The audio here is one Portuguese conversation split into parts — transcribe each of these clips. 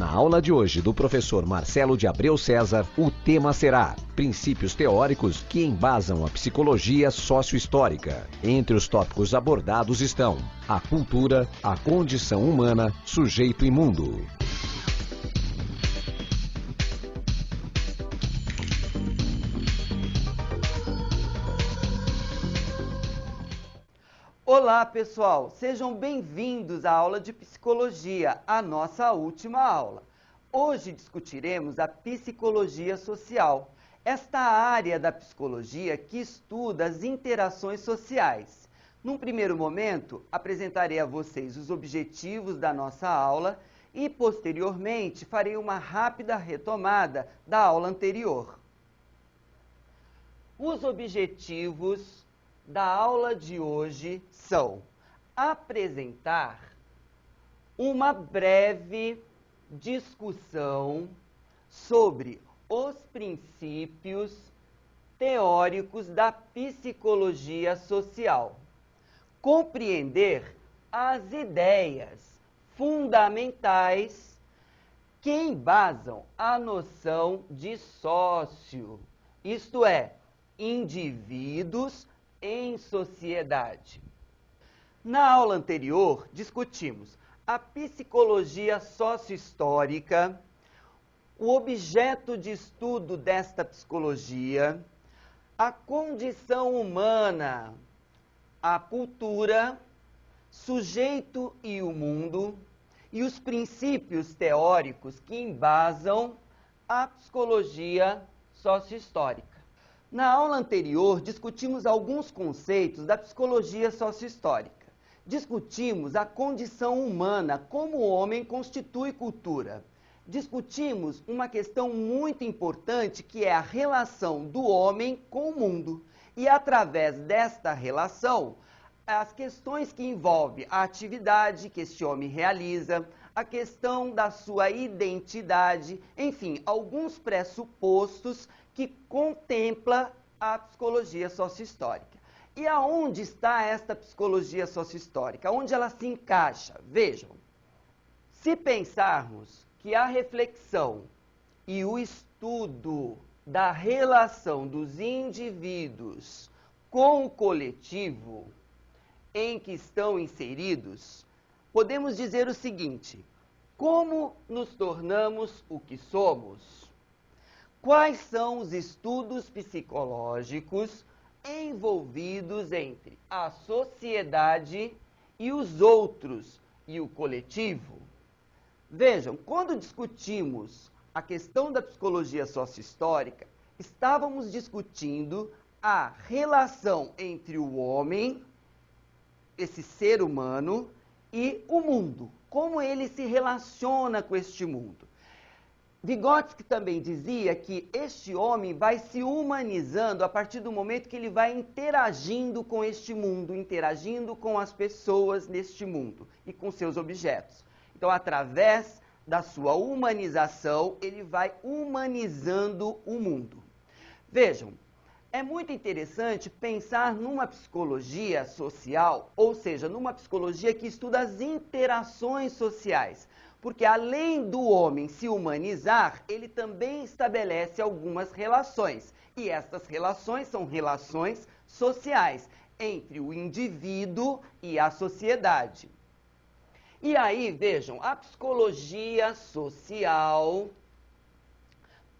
Na aula de hoje do professor Marcelo de Abreu César, o tema será princípios teóricos que embasam a psicologia sócio-histórica. Entre os tópicos abordados estão a cultura, a condição humana, sujeito e mundo. Olá, pessoal! Sejam bem-vindos à aula de psicologia, a nossa última aula. Hoje discutiremos a psicologia social, esta área da psicologia que estuda as interações sociais. Num primeiro momento, apresentarei a vocês os objetivos da nossa aula e, posteriormente, farei uma rápida retomada da aula anterior. Os objetivos da aula de hoje são apresentar uma breve discussão sobre os princípios teóricos da psicologia social, compreender as ideias fundamentais que embasam a noção de sócio, isto é, indivíduos em sociedade. Na aula anterior, discutimos a psicologia sócio-histórica, o objeto de estudo desta psicologia, a condição humana, a cultura, sujeito e o mundo, e os princípios teóricos que embasam a psicologia sócio-histórica. Na aula anterior, discutimos alguns conceitos da psicologia sócio-histórica. Discutimos a condição humana, como o homem constitui cultura. Discutimos uma questão muito importante, que é a relação do homem com o mundo. E, através desta relação, as questões que envolvem a atividade que este homem realiza, a questão da sua identidade, enfim, alguns pressupostos que contempla a psicologia sócio-histórica. E aonde está esta psicologia sócio-histórica? Onde ela se encaixa? Vejam, se pensarmos que a reflexão e o estudo da relação dos indivíduos com o coletivo em que estão inseridos, podemos dizer o seguinte: como nos tornamos o que somos? Quais são os estudos psicológicos envolvidos entre a sociedade e os outros e o coletivo? Vejam, quando discutimos a questão da psicologia sócio-histórica, estávamos discutindo a relação entre o homem, esse ser humano, e o mundo, como ele se relaciona com este mundo. Vygotsky também dizia que este homem vai se humanizando a partir do momento que ele vai interagindo com este mundo, interagindo com as pessoas neste mundo e com seus objetos. Então, através da sua humanização, ele vai humanizando o mundo. Vejam, é muito interessante pensar numa psicologia social, ou seja, numa psicologia que estuda as interações sociais. Porque além do homem se humanizar, ele também estabelece algumas relações. E essas relações são relações sociais entre o indivíduo e a sociedade. E aí, vejam, a psicologia social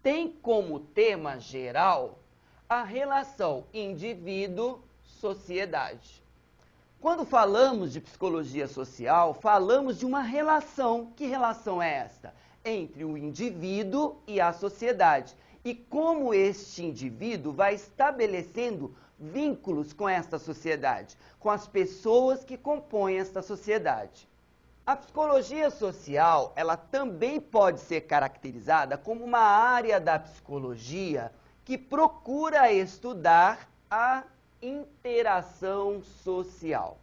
tem como tema geral a relação indivíduo-sociedade. Quando falamos de psicologia social, falamos de uma relação. Que relação é esta? Entre o indivíduo e a sociedade. E como este indivíduo vai estabelecendo vínculos com esta sociedade, com as pessoas que compõem esta sociedade. A psicologia social, ela também pode ser caracterizada como uma área da psicologia que procura estudar a interação social.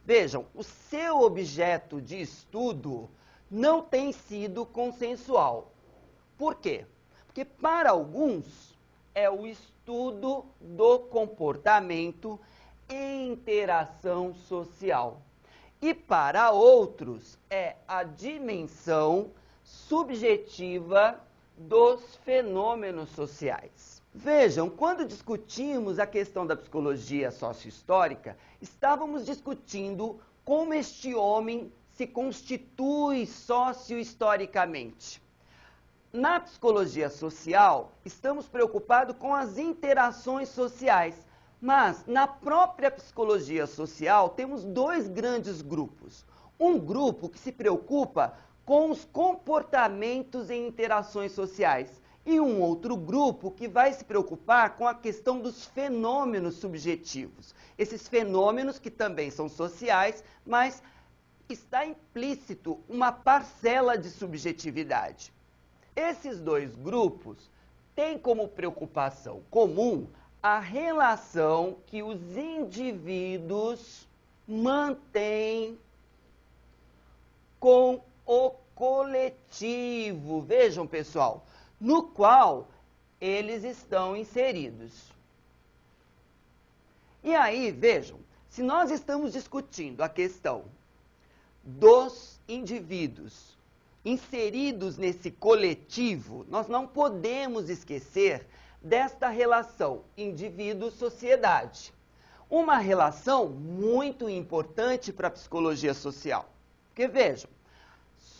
Vejam, o seu objeto de estudo não tem sido consensual. Por quê? Porque para alguns é o estudo do comportamento e interação social. E para outros é a dimensão subjetiva dos fenômenos sociais. Vejam, quando discutimos a questão da psicologia sociohistórica, estávamos discutindo como este homem se constitui sociohistoricamente. Na psicologia social, estamos preocupados com as interações sociais, mas na própria psicologia social temos dois grandes grupos. Um grupo que se preocupa com os comportamentos em interações sociais e um outro grupo que vai se preocupar com a questão dos fenômenos subjetivos. Esses fenômenos que também são sociais, mas está implícito uma parcela de subjetividade. Esses dois grupos têm como preocupação comum a relação que os indivíduos mantêm com o coletivo. Vejam, pessoal, no qual eles estão inseridos. E aí, vejam, se nós estamos discutindo a questão dos indivíduos inseridos nesse coletivo, nós não podemos esquecer desta relação indivíduo-sociedade. Uma relação muito importante para a psicologia social. Porque vejam,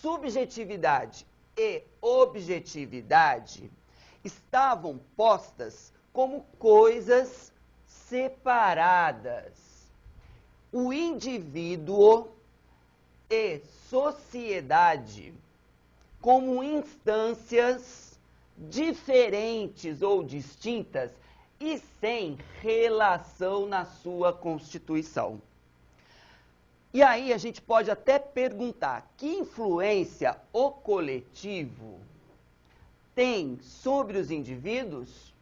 subjetividade e objetividade estavam postas como coisas separadas. O indivíduo e sociedade como instâncias diferentes ou distintas e sem relação na sua constituição. E aí a gente pode até perguntar, que influência o coletivo tem sobre os indivíduos?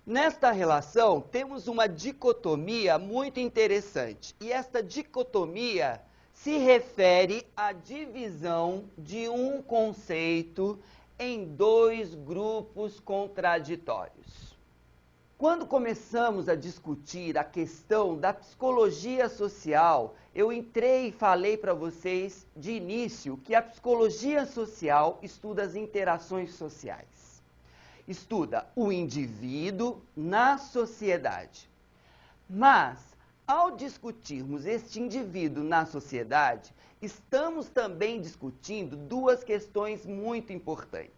Nesta relação, temos uma dicotomia muito interessante. E esta dicotomia se refere à divisão de um conceito em dois grupos contraditórios. Quando começamos a discutir a questão da psicologia social, eu entrei e falei para vocês de início que a psicologia social estuda as interações sociais. Estuda o indivíduo na sociedade. Mas, ao discutirmos este indivíduo na sociedade, estamos também discutindo duas questões muito importantes.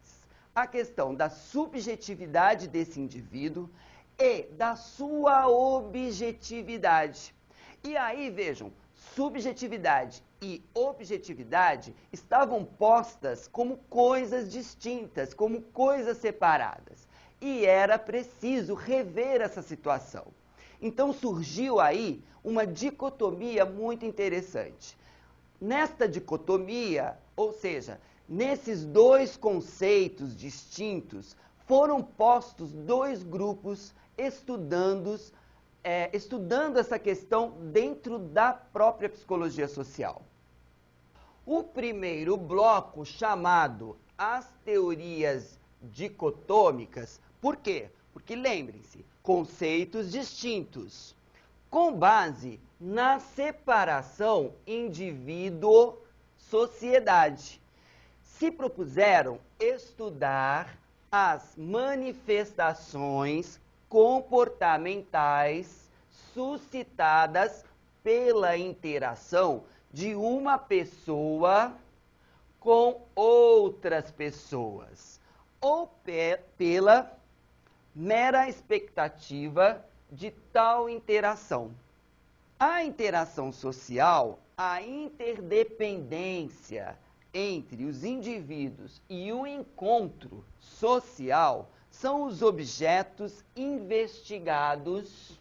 A questão da subjetividade desse indivíduo e da sua objetividade. E aí, vejam, subjetividade e objetividade estavam postas como coisas distintas, como coisas separadas. E era preciso rever essa situação. Então surgiu aí uma dicotomia muito interessante. Nesta dicotomia, ou seja, nesses dois conceitos distintos, foram postos dois grupos estudando essa questão dentro da própria psicologia social. O primeiro bloco, chamado as teorias dicotômicas, por quê? Porque lembrem-se, conceitos distintos, com base na separação indivíduo-sociedade. Se propuseram estudar as manifestações comportamentais suscitadas pela interação de uma pessoa com outras pessoas, ou pela mera expectativa de tal interação. A interação social, a interdependência entre os indivíduos e o encontro social são os objetos investigados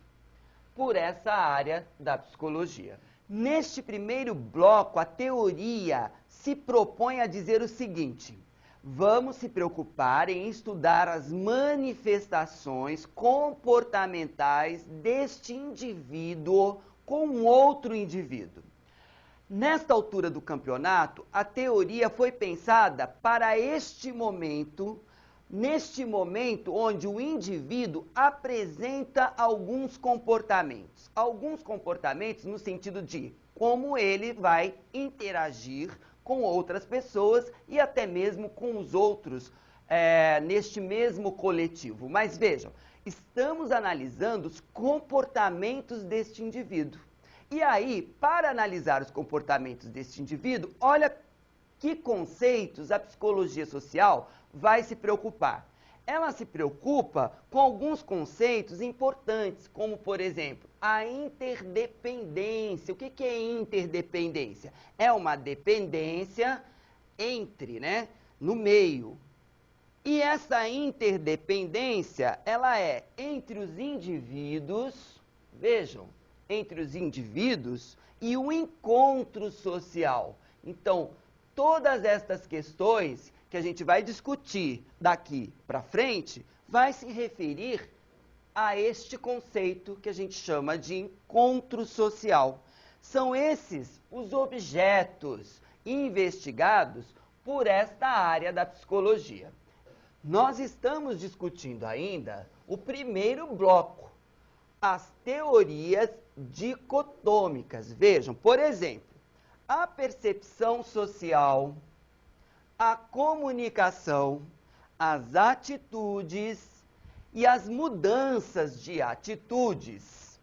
por essa área da psicologia. Neste primeiro bloco, a teoria se propõe a dizer o seguinte: vamos se preocupar em estudar as manifestações comportamentais deste indivíduo com outro indivíduo. Nesta altura do campeonato, a teoria foi pensada para este momento, neste momento onde o indivíduo apresenta alguns comportamentos no sentido de como ele vai interagir com outras pessoas e até mesmo com os outros neste mesmo coletivo. Mas vejam, estamos analisando os comportamentos deste indivíduo. E aí, para analisar os comportamentos deste indivíduo, olha que conceitos a psicologia social vai se preocupar. Ela se preocupa com alguns conceitos importantes, como, por exemplo, a interdependência. O que é interdependência? É uma dependência entre, no meio. E essa interdependência, ela é entre os indivíduos, vejam, entre os indivíduos e o encontro social. Então, todas estas questões que a gente vai discutir daqui para frente, vai se referir a este conceito que a gente chama de encontro social. São esses os objetos investigados por esta área da psicologia. Nós estamos discutindo ainda o primeiro bloco, as teorias dicotômicas. Vejam, por exemplo, a percepção social, a comunicação, as atitudes e as mudanças de atitudes,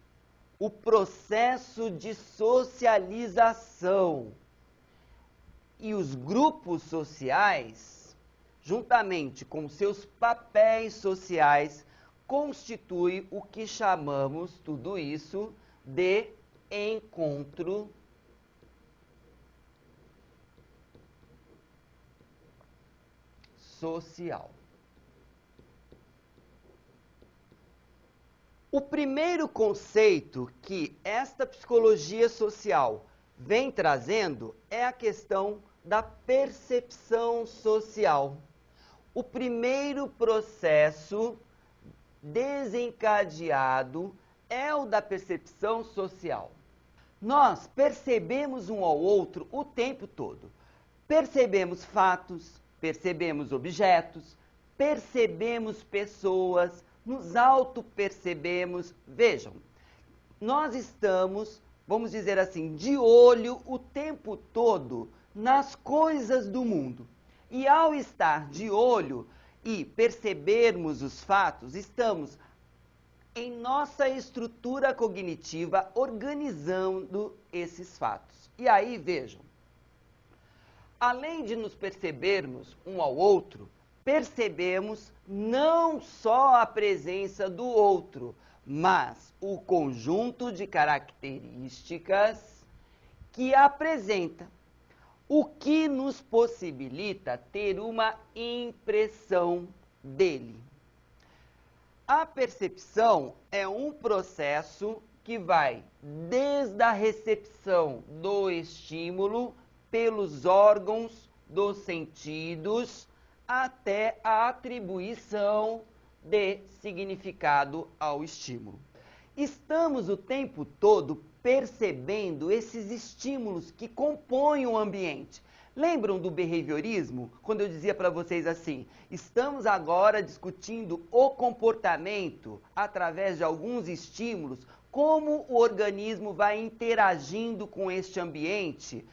o processo de socialização e os grupos sociais, juntamente com seus papéis sociais, constitui o que chamamos tudo isso de encontro social. O primeiro conceito que esta psicologia social vem trazendo é a questão da percepção social. O primeiro processo desencadeado é o da percepção social. Nós percebemos um ao outro o tempo todo. Percebemos fatos, percebemos objetos, percebemos pessoas, nos auto-percebemos. Vejam, nós estamos, vamos dizer assim, de olho o tempo todo nas coisas do mundo. E ao estar de olho e percebermos os fatos, estamos em nossa estrutura cognitiva organizando esses fatos. E aí, vejam, além de nos percebermos um ao outro, percebemos não só a presença do outro, mas o conjunto de características que apresenta, o que nos possibilita ter uma impressão dele. A percepção é um processo que vai desde a recepção do estímulo pelos órgãos dos sentidos até a atribuição de significado ao estímulo. Estamos o tempo todo percebendo esses estímulos que compõem o ambiente. Lembram do behaviorismo? Quando eu dizia para vocês assim, estamos agora discutindo o comportamento através de alguns estímulos, como o organismo vai interagindo com este ambiente.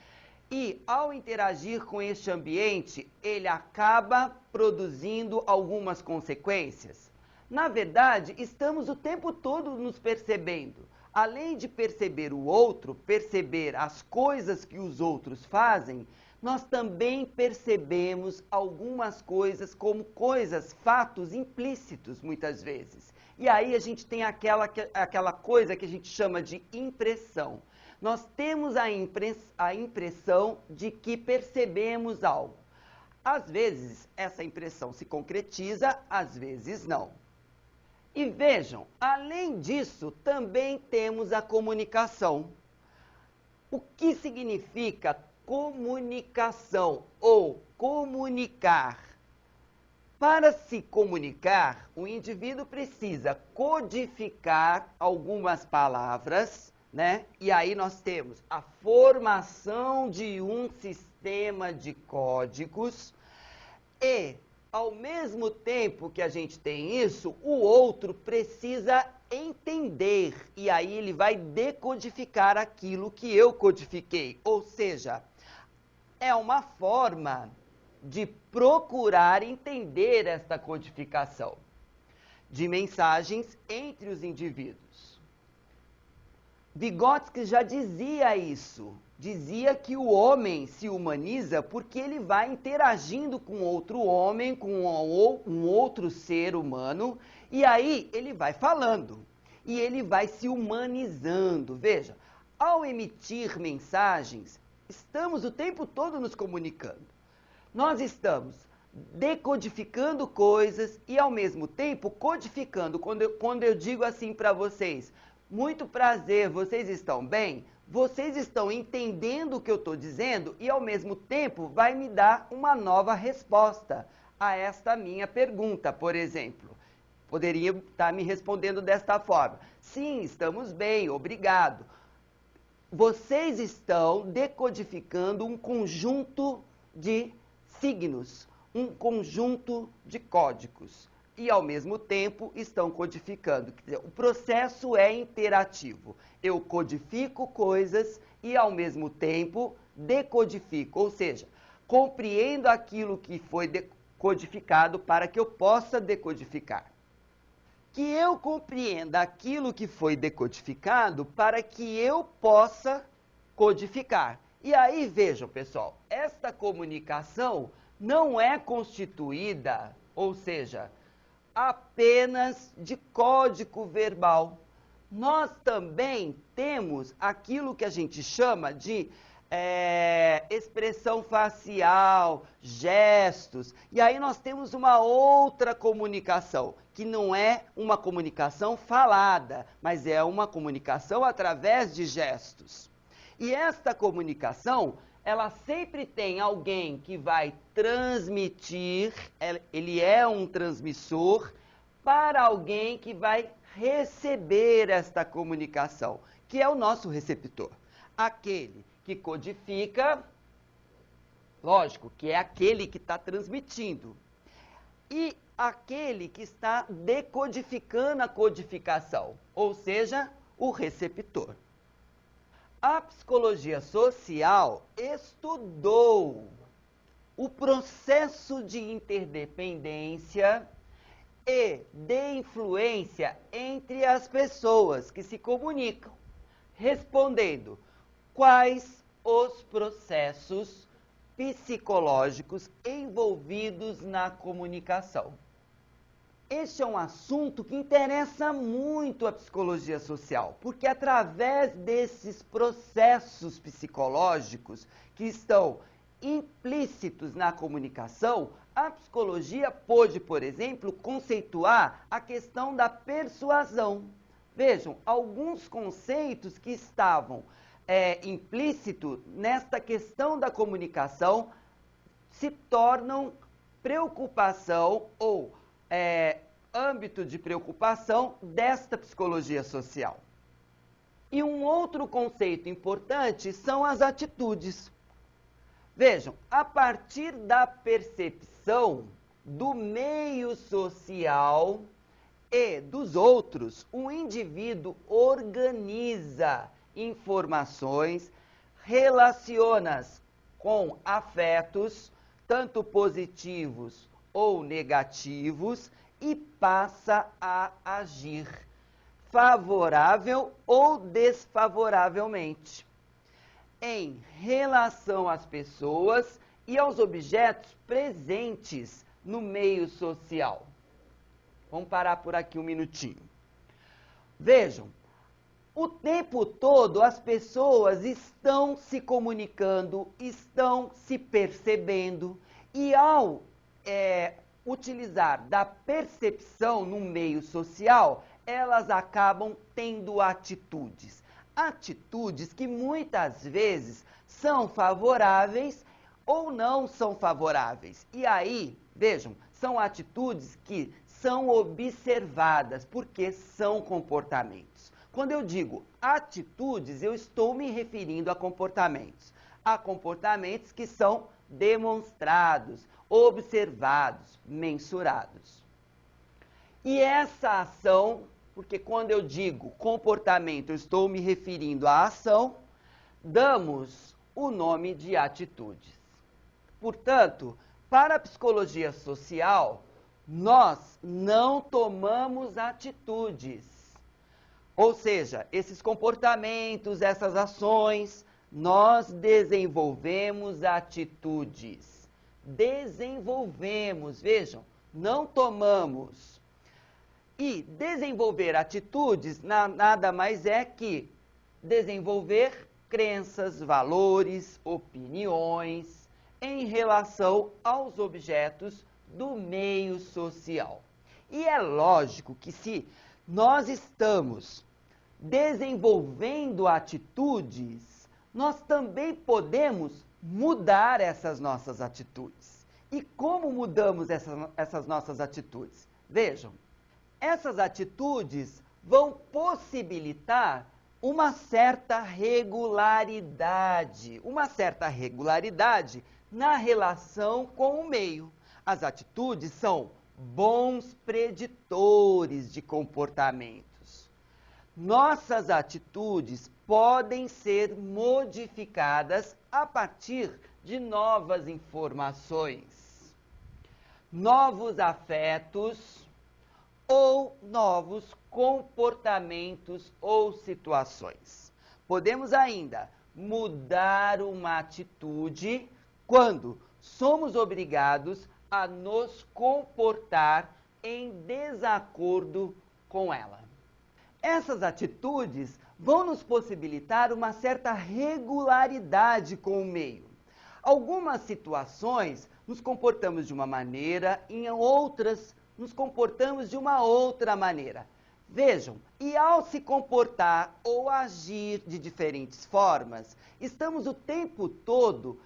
E, ao interagir com este ambiente, ele acaba produzindo algumas consequências. Na verdade, estamos o tempo todo nos percebendo. Além de perceber o outro, perceber as coisas que os outros fazem, nós também percebemos algumas coisas como coisas, fatos implícitos, muitas vezes. E aí a gente tem aquela coisa que a gente chama de impressão. Nós temos a impressão de que percebemos algo. Às vezes, essa impressão se concretiza, às vezes não. E vejam, além disso, também temos a comunicação. O que significa comunicação ou comunicar? Para se comunicar, o indivíduo precisa codificar algumas palavras, E aí nós temos a formação de um sistema de códigos e, ao mesmo tempo que a gente tem isso, o outro precisa entender. E aí ele vai decodificar aquilo que eu codifiquei. Ou seja, é uma forma de procurar entender esta codificação de mensagens entre os indivíduos. Vygotsky já dizia isso, dizia que o homem se humaniza porque ele vai interagindo com outro homem, com um outro ser humano, e aí ele vai falando, e ele vai se humanizando. Veja, ao emitir mensagens, estamos o tempo todo nos comunicando. Nós estamos decodificando coisas e, ao mesmo tempo, codificando. Quando eu digo assim para vocês, muito prazer, vocês estão bem? Vocês estão entendendo o que eu estou dizendo e, ao mesmo tempo, vai me dar uma nova resposta a esta minha pergunta, por exemplo. Poderia estar me respondendo desta forma. Sim, estamos bem, obrigado. Vocês estão decodificando um conjunto de signos, um conjunto de códigos. E, ao mesmo tempo, estão codificando. Quer dizer, o processo é interativo. Eu codifico coisas e, ao mesmo tempo, decodifico. Ou seja, compreendo aquilo que foi decodificado para que eu possa decodificar. Que eu compreenda aquilo que foi decodificado para que eu possa codificar. E aí, vejam, pessoal, esta comunicação não é constituída, ou seja, apenas de código verbal. Nós também temos aquilo que a gente chama de expressão facial, gestos, e aí nós temos uma outra comunicação, que não é uma comunicação falada, mas é uma comunicação através de gestos. E esta comunicação, ela sempre tem alguém que vai transmitir, ele é um transmissor, para alguém que vai receber esta comunicação, que é o nosso receptor. Aquele que codifica, lógico, que é aquele que está transmitindo. E aquele que está decodificando a codificação, ou seja, o receptor. A psicologia social estudou o processo de interdependência e de influência entre as pessoas que se comunicam, respondendo quais os processos psicológicos envolvidos na comunicação. Este é um assunto que interessa muito a psicologia social, porque através desses processos psicológicos que estão implícitos na comunicação, a psicologia pôde, por exemplo, conceituar a questão da persuasão. Vejam, alguns conceitos que estavam implícitos nesta questão da comunicação se tornam preocupação ou âmbito de preocupação desta psicologia social. E um outro conceito importante são as atitudes. Vejam, a partir da percepção do meio social e dos outros, o indivíduo organiza informações, relaciona-as com afetos, tanto positivos ou negativos, e passa a agir favorável ou desfavoravelmente em relação às pessoas e aos objetos presentes no meio social. Vamos parar por aqui um minutinho. Vejam, o tempo todo as pessoas estão se comunicando, estão se percebendo, e ao utilizar da percepção no meio social, elas acabam tendo atitudes. Atitudes que muitas vezes são favoráveis ou não são favoráveis. E aí, vejam, são atitudes que são observadas, porque são comportamentos. Quando eu digo atitudes, eu estou me referindo a comportamentos. A comportamentos que são demonstrados, observados, mensurados. E essa ação, porque quando eu digo comportamento, eu estou me referindo à ação, damos o nome de atitudes. Portanto, para a psicologia social, nós não tomamos atitudes. Ou seja, esses comportamentos, essas ações, nós desenvolvemos atitudes. Desenvolvemos, vejam, não tomamos. E desenvolver atitudes nada mais é que desenvolver crenças, valores, opiniões em relação aos objetos do meio social. E é lógico que se nós estamos desenvolvendo atitudes, nós também podemos mudar essas nossas atitudes. E como mudamos essas nossas atitudes? Vejam, essas atitudes vão possibilitar uma certa regularidade na relação com o meio. As atitudes são bons preditores de comportamentos. Nossas atitudes podem ser modificadas a partir de novas informações, novos afetos ou novos comportamentos ou situações. Podemos ainda mudar uma atitude quando somos obrigados a nos comportar em desacordo com ela. Essas atitudes vão nos possibilitar uma certa regularidade com o meio. Algumas situações nos comportamos de uma maneira, em outras nos comportamos de uma outra maneira. Vejam, e ao se comportar ou agir de diferentes formas, estamos o tempo todo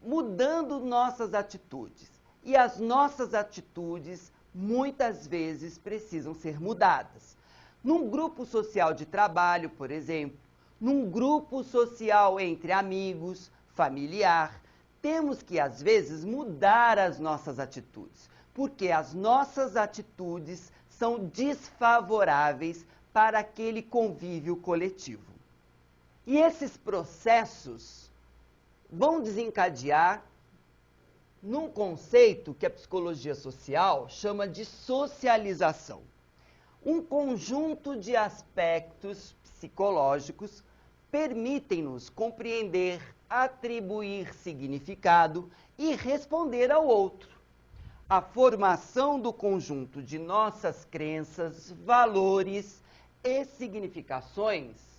mudando nossas atitudes. E as nossas atitudes, muitas vezes, precisam ser mudadas. Num grupo social de trabalho, por exemplo, num grupo social entre amigos, familiar, temos que, às vezes, mudar as nossas atitudes, porque as nossas atitudes são desfavoráveis para aquele convívio coletivo. E esses processos vão desencadear num conceito que a psicologia social chama de socialização. Um conjunto de aspectos psicológicos permitem-nos compreender, atribuir significado e responder ao outro. A formação do conjunto de nossas crenças, valores e significações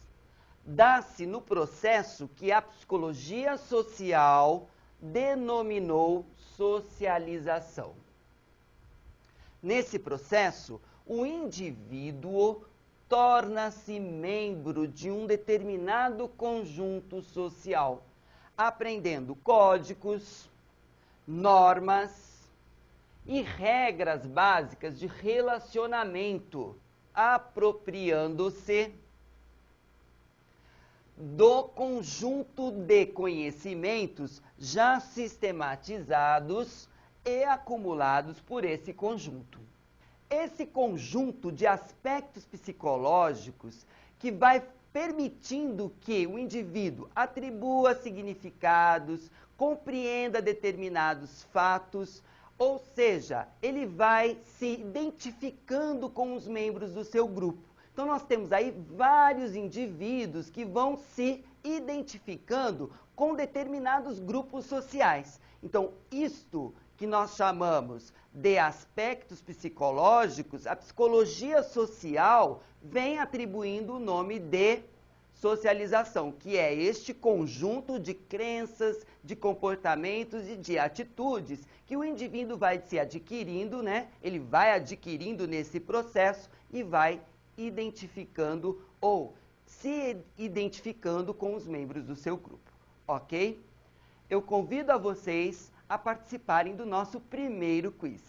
dá-se no processo que a psicologia social denominou socialização. Nesse processo, o indivíduo torna-se membro de um determinado conjunto social, aprendendo códigos, normas e regras básicas de relacionamento, apropriando-se do conjunto de conhecimentos já sistematizados e acumulados por esse conjunto. Esse conjunto de aspectos psicológicos que vai permitindo que o indivíduo atribua significados, compreenda determinados fatos, ou seja, ele vai se identificando com os membros do seu grupo. Então, nós temos aí vários indivíduos que vão se identificando com determinados grupos sociais. Então, isto que nós chamamos de aspectos psicológicos, a psicologia social vem atribuindo o nome de socialização, que é este conjunto de crenças, de comportamentos e de atitudes que o indivíduo vai se adquirindo, né? Ele vai adquirindo nesse processo e vai identificando ou se identificando com os membros do seu grupo, ok? Eu convido a vocês a participarem do nosso primeiro quiz.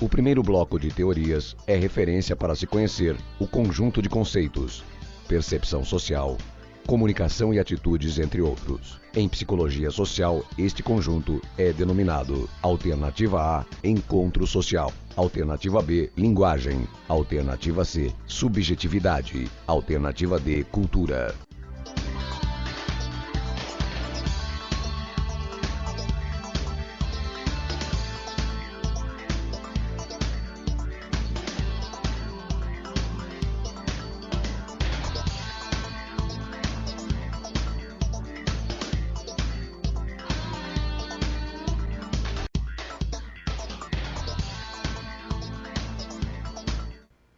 O primeiro bloco de teorias é referência para se conhecer o conjunto de conceitos, percepção social, comunicação e atitudes, entre outros. Em psicologia social, este conjunto é denominado Alternativa A, encontro social. Alternativa B, linguagem. Alternativa C, subjetividade. Alternativa D, cultura.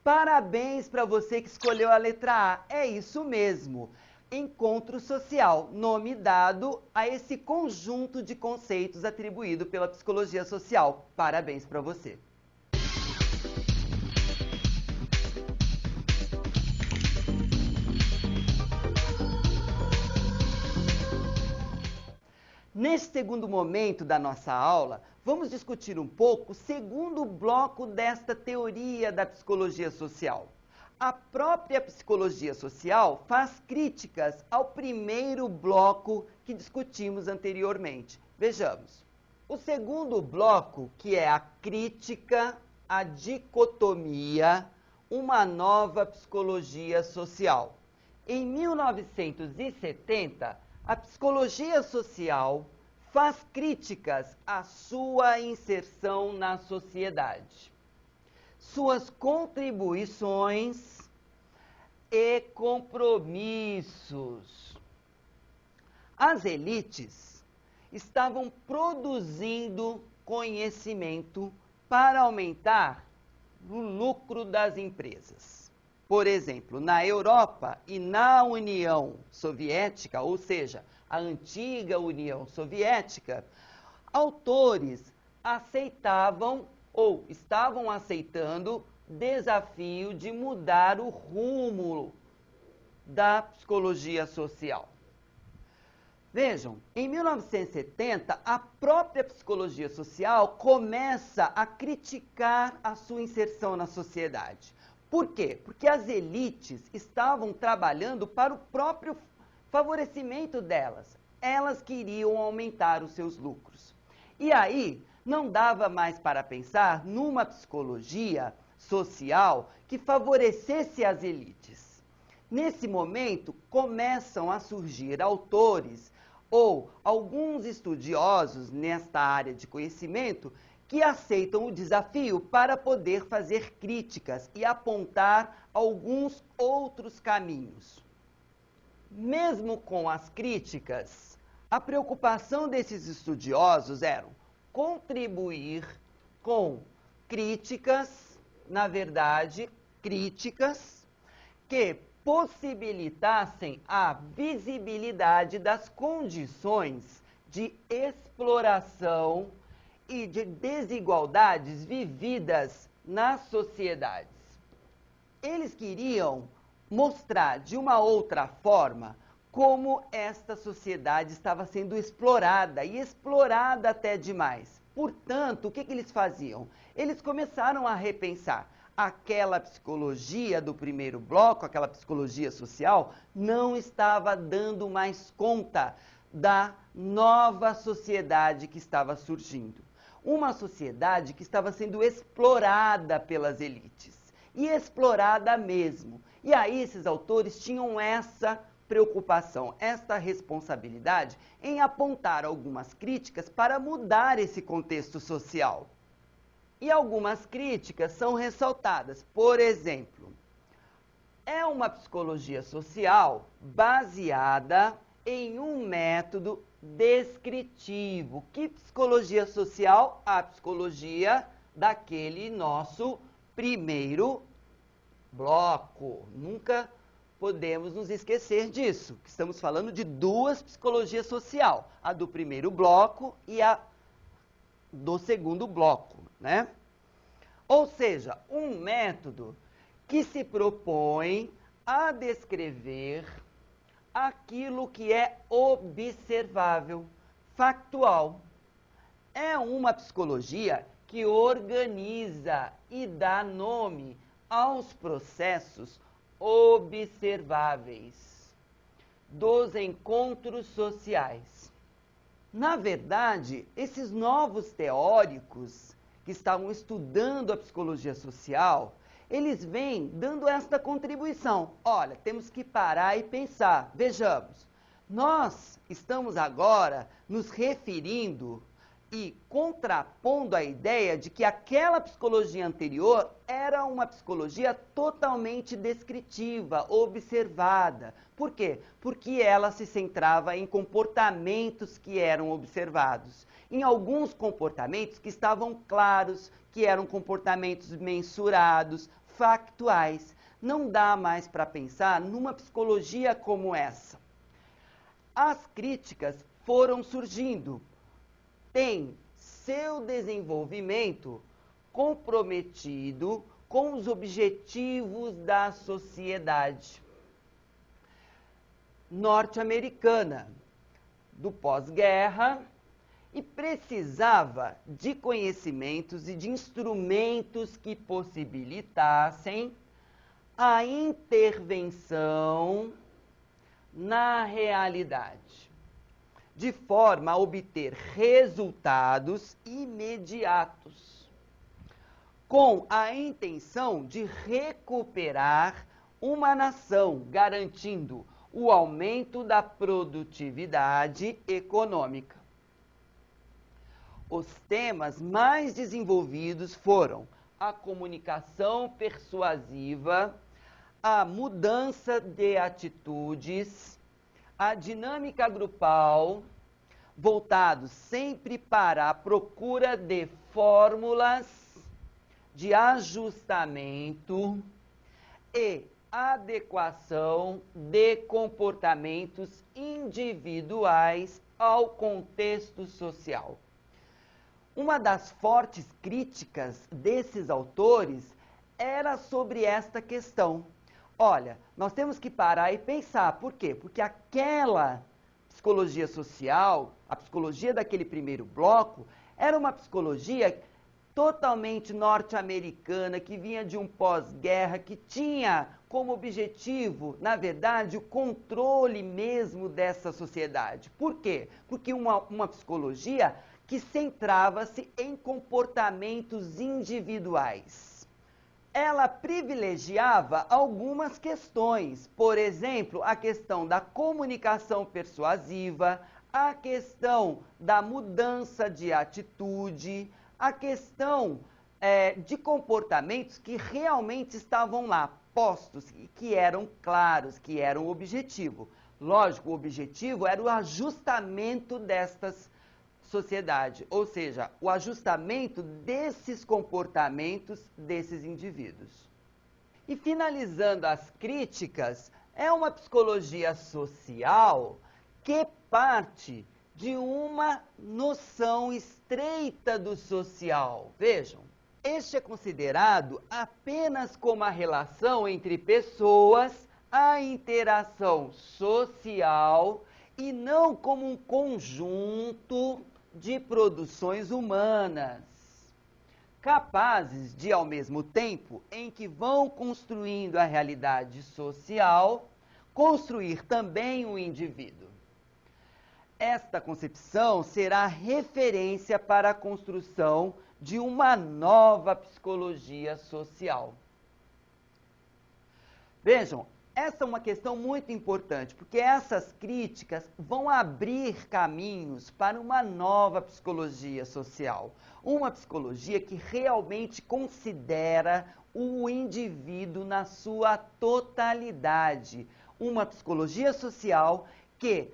Parabéns para você que escolheu a letra A. É isso mesmo. Encontro social, nome dado a esse conjunto de conceitos atribuído pela psicologia social. Parabéns para você. Neste segundo momento da nossa aula, vamos discutir um pouco o segundo bloco desta teoria da psicologia social. A própria psicologia social faz críticas ao primeiro bloco que discutimos anteriormente. Vejamos. O segundo bloco, que é a crítica à dicotomia, uma nova psicologia social. Em 1970, a psicologia social faz críticas à sua inserção na sociedade, suas contribuições e compromissos. As elites estavam produzindo conhecimento para aumentar o lucro das empresas. Por exemplo, na Europa e na União Soviética, ou seja, a antiga União Soviética, autores aceitavam ou estavam aceitando desafio de mudar o rumo da psicologia social. Vejam, em 1970, a própria psicologia social começa a criticar a sua inserção na sociedade. Por quê? Porque as elites estavam trabalhando para o próprio favorecimento delas. Elas queriam aumentar os seus lucros. E aí, não dava mais para pensar numa psicologia social que favorecesse as elites. Nesse momento, começam a surgir autores ou alguns estudiosos nesta área de conhecimento que aceitam o desafio para poder fazer críticas e apontar alguns outros caminhos. Mesmo com as críticas, a preocupação desses estudiosos era contribuir com críticas, na verdade, críticas que possibilitassem a visibilidade das condições de exploração e de desigualdades vividas nas sociedades. Eles queriam mostrar de uma outra forma como esta sociedade estava sendo explorada, e explorada até demais. Portanto, o que eles faziam? Eles começaram a repensar. Aquela psicologia do primeiro bloco, aquela psicologia social, não estava dando mais conta da nova sociedade que estava surgindo. Uma sociedade que estava sendo explorada pelas elites. E explorada mesmo. E aí esses autores tinham essa preocupação, esta responsabilidade em apontar algumas críticas para mudar esse contexto social. E algumas críticas são ressaltadas. Por exemplo, é uma psicologia social baseada em um método descritivo. Que psicologia social? A psicologia daquele nosso primeiro bloco. Nunca podemos nos esquecer disso, que estamos falando de duas psicologias sociais, a do primeiro bloco e a do segundo bloco, né? Ou seja, um método que se propõe a descrever aquilo que é observável, factual. É uma psicologia que organiza e dá nome aos processos observáveis dos encontros sociais. Na verdade, esses novos teóricos que estavam estudando a psicologia social, eles vêm dando esta contribuição. Olha, temos que parar e pensar. Vejamos, nós estamos agora nos referindo e contrapondo a ideia de que aquela psicologia anterior era uma psicologia totalmente descritiva, observada. Por quê? Porque ela se centrava em comportamentos que eram observados. Em alguns comportamentos que estavam claros, que eram comportamentos mensurados, factuais. Não dá mais para pensar numa psicologia como essa. As críticas foram surgindo, tem seu desenvolvimento comprometido com os objetivos da sociedade norte-americana do pós-guerra e precisava de conhecimentos e de instrumentos que possibilitassem a intervenção na realidade, de forma a obter resultados imediatos, com a intenção de recuperar uma nação, garantindo o aumento da produtividade econômica. Os temas mais desenvolvidos foram a comunicação persuasiva, a mudança de atitudes, a dinâmica grupal, voltados sempre para a procura de fórmulas de ajustamento e adequação de comportamentos individuais ao contexto social. Uma das fortes críticas desses autores era sobre esta questão. Olha, nós temos que parar e pensar. Por quê? Porque aquela psicologia social, a psicologia daquele primeiro bloco, era uma psicologia totalmente norte-americana, que vinha de um pós-guerra, que tinha como objetivo, na verdade, o controle mesmo dessa sociedade. Por quê? Porque uma psicologia que centrava-se em comportamentos individuais. Ela privilegiava algumas questões, por exemplo, a questão da comunicação persuasiva, a questão da mudança de atitude, a questão de comportamentos que realmente estavam lá, postos, e que eram claros, que eram o objetivo. Lógico, o objetivo era o ajustamento destas sociedade, ou seja, o ajustamento desses comportamentos desses indivíduos. E finalizando as críticas, é uma psicologia social que parte de uma noção estreita do social. Vejam, este é considerado apenas como a relação entre pessoas, a interação social e não como um conjunto de produções humanas, capazes de, ao mesmo tempo em que vão construindo a realidade social, construir também o indivíduo. Esta concepção será referência para a construção de uma nova psicologia social. Vejam, essa é uma questão muito importante, porque essas críticas vão abrir caminhos para uma nova psicologia social. Uma psicologia que realmente considera o indivíduo na sua totalidade. Uma psicologia social que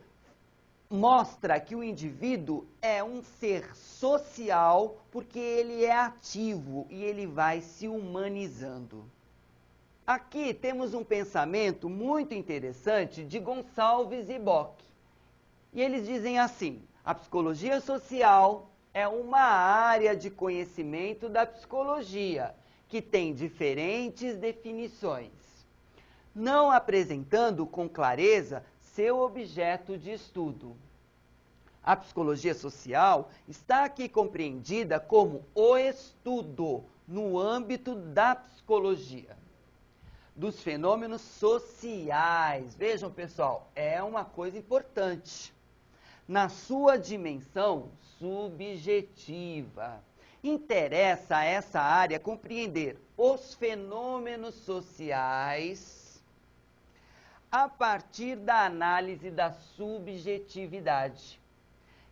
mostra que o indivíduo é um ser social porque ele é ativo e ele vai se humanizando. Aqui temos um pensamento muito interessante de Gonçalves e Bock. E eles dizem assim: a psicologia social é uma área de conhecimento da psicologia, que tem diferentes definições, não apresentando com clareza seu objeto de estudo. A psicologia social está aqui compreendida como o estudo, no âmbito da psicologia, dos fenômenos sociais. Vejam, pessoal, é uma coisa importante. Na sua dimensão subjetiva. Interessa a essa área compreender os fenômenos sociais a partir da análise da subjetividade,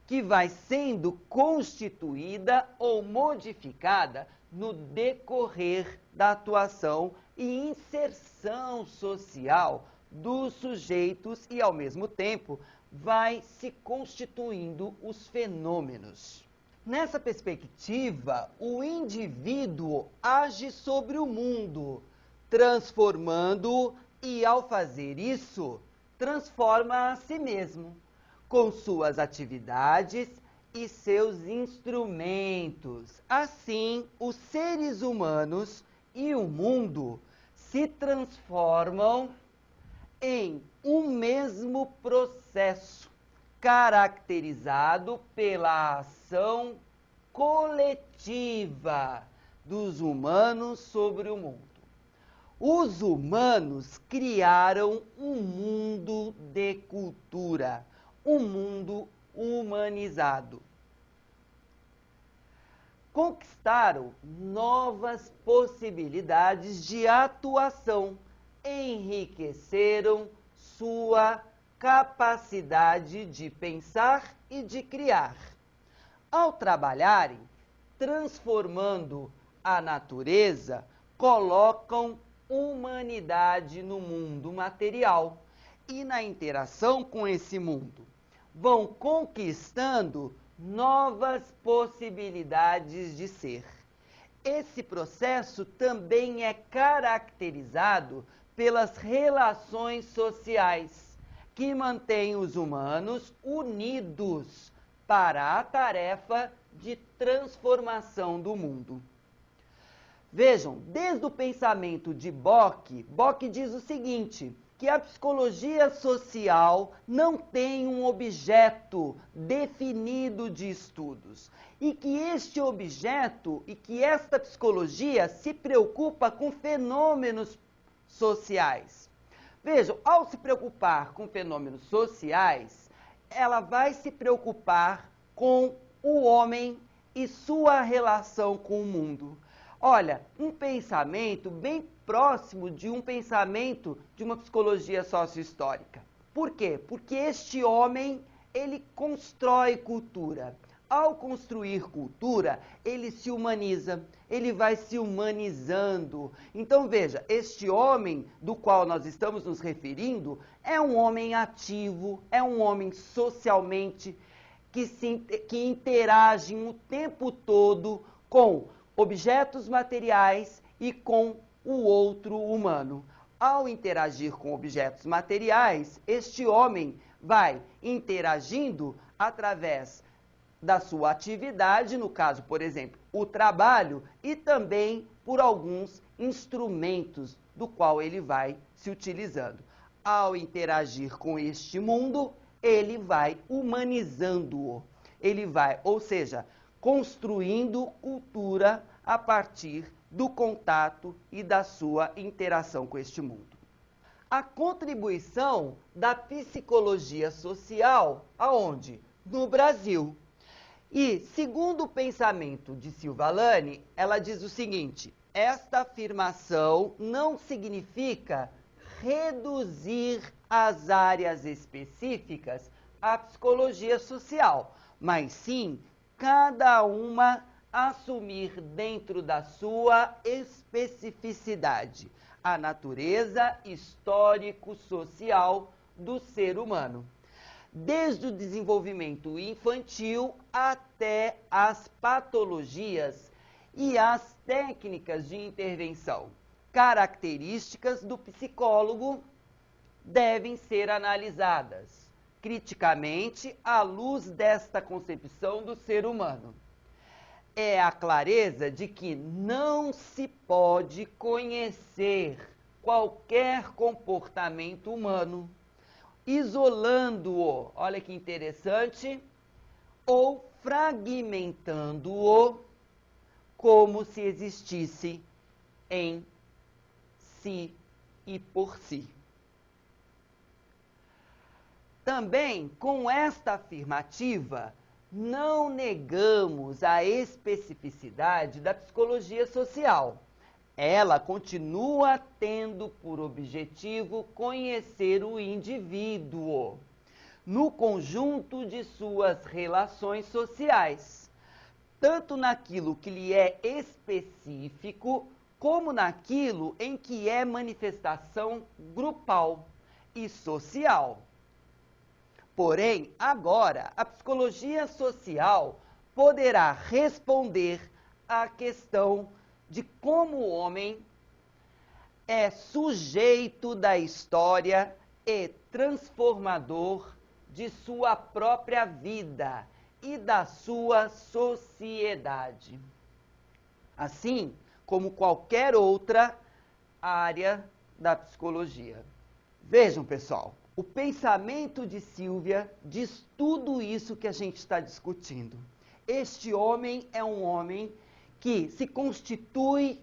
que vai sendo constituída ou modificada no decorrer da atuação e inserção social dos sujeitos e, ao mesmo tempo, vai se constituindo os fenômenos. Nessa perspectiva, o indivíduo age sobre o mundo, transformando-o e, ao fazer isso, transforma a si mesmo, com suas atividades e seus instrumentos. Assim, os seres humanos e o mundo se transformam em um mesmo processo, caracterizado pela ação coletiva dos humanos sobre o mundo. Os humanos criaram um mundo de cultura, um mundo humanizado. Conquistaram novas possibilidades de atuação, enriqueceram sua capacidade de pensar e de criar. Ao trabalharem, transformando a natureza, colocam humanidade no mundo material e na interação com esse mundo. Vão conquistando novas possibilidades de ser. Esse processo também é caracterizado pelas relações sociais, que mantêm os humanos unidos para a tarefa de transformação do mundo. Vejam, desde o pensamento de Bock diz o seguinte, que a psicologia social não tem um objeto definido de estudos e que este objeto e que esta psicologia se preocupa com fenômenos sociais. Vejam, ao se preocupar com fenômenos sociais, ela vai se preocupar com o homem e sua relação com o mundo. Olha, um pensamento bem próximo de um pensamento de uma psicologia sociohistórica. Por quê? Porque este homem, ele constrói cultura. Ao construir cultura, ele se humaniza, ele vai se humanizando. Então, veja, este homem do qual nós estamos nos referindo é um homem ativo, é um homem socialmente que interage o tempo todo com objetos materiais e com o outro humano. Ao interagir com objetos materiais, este homem vai interagindo através da sua atividade, no caso, por exemplo, o trabalho, e também por alguns instrumentos do qual ele vai se utilizando. Ao interagir com este mundo, ele vai humanizando-o. Ele vai, ou seja, construindo cultura a partir do contato e da sua interação com este mundo. A contribuição da psicologia social, aonde? No Brasil. E, segundo o pensamento de Silva Lani, ela diz o seguinte, esta afirmação não significa reduzir as áreas específicas à psicologia social, mas sim cada uma assumir dentro da sua especificidade a natureza histórico-social do ser humano, desde o desenvolvimento infantil até as patologias e as técnicas de intervenção. Características do psicólogo devem ser analisadas criticamente à luz desta concepção do ser humano. É a clareza de que não se pode conhecer qualquer comportamento humano, isolando-o, olha que interessante, ou fragmentando-o como se existisse em si e por si. Também, com esta afirmativa, não negamos a especificidade da psicologia social. Ela continua tendo por objetivo conhecer o indivíduo no conjunto de suas relações sociais, tanto naquilo que lhe é específico, como naquilo em que é manifestação grupal e social. Porém, agora, a psicologia social poderá responder à questão de como o homem é sujeito da história e transformador de sua própria vida e da sua sociedade, assim como qualquer outra área da psicologia. Vejam, pessoal, o pensamento de Silvia diz tudo isso que a gente está discutindo. Este homem é um homem que se constitui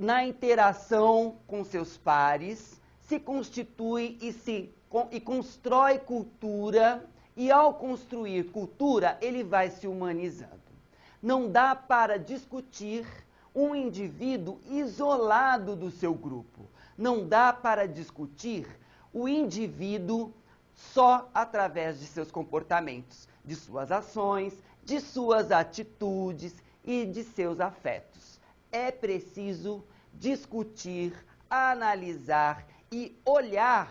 na interação com seus pares, se constitui e constrói cultura, e ao construir cultura, ele vai se humanizando. Não dá para discutir um indivíduo isolado do seu grupo. Não dá para discutir o indivíduo só através de seus comportamentos, de suas ações, de suas atitudes e de seus afetos. É preciso discutir, analisar e olhar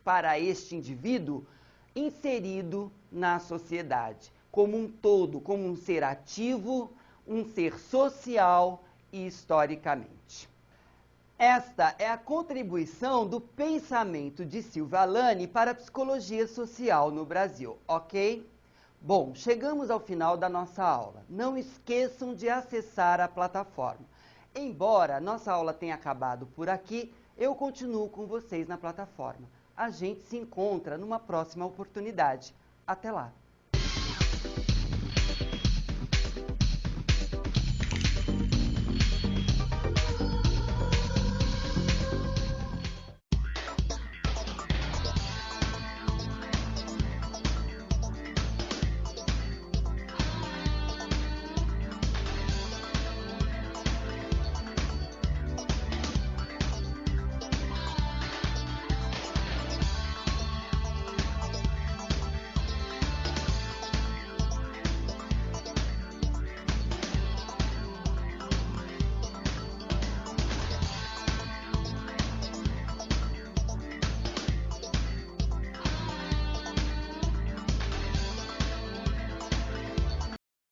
para este indivíduo inserido na sociedade, como um todo, como um ser ativo, um ser social e historicamente. Esta é a contribuição do pensamento de Silvia Alani para a psicologia social no Brasil, ok? Bom, chegamos ao final da nossa aula. Não esqueçam de acessar a plataforma. Embora nossa aula tenha acabado por aqui, eu continuo com vocês na plataforma. A gente se encontra numa próxima oportunidade. Até lá!